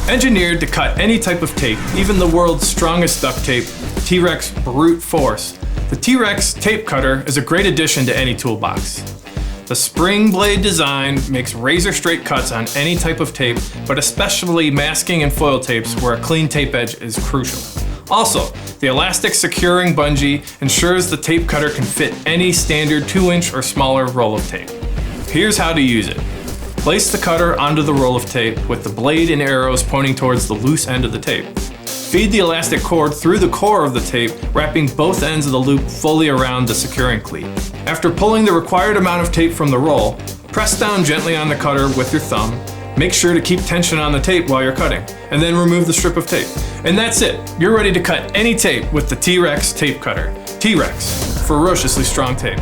Engineered to cut any type of tape, even the world's strongest duct tape, T-Rex Brute Force, the T-Rex tape cutter is a great addition to any toolbox. The spring blade design makes razor straight cuts on any type of tape, but especially masking and foil tapes where a clean tape edge is crucial. Also, the elastic securing bungee ensures the tape cutter can fit any standard 2-inch or smaller roll of tape. Here's how to use it. Place the cutter onto the roll of tape with the blade and arrows pointing towards the loose end of the tape. Feed the elastic cord through the core of the tape, wrapping both ends of the loop fully around the securing cleat. After pulling the required amount of tape from the roll, press down gently on the cutter with your thumb. Make sure to keep tension on the tape while you're cutting, and then remove the strip of tape. And that's it. You're ready to cut any tape with the T-Rex tape cutter. T-Rex, ferociously strong tape.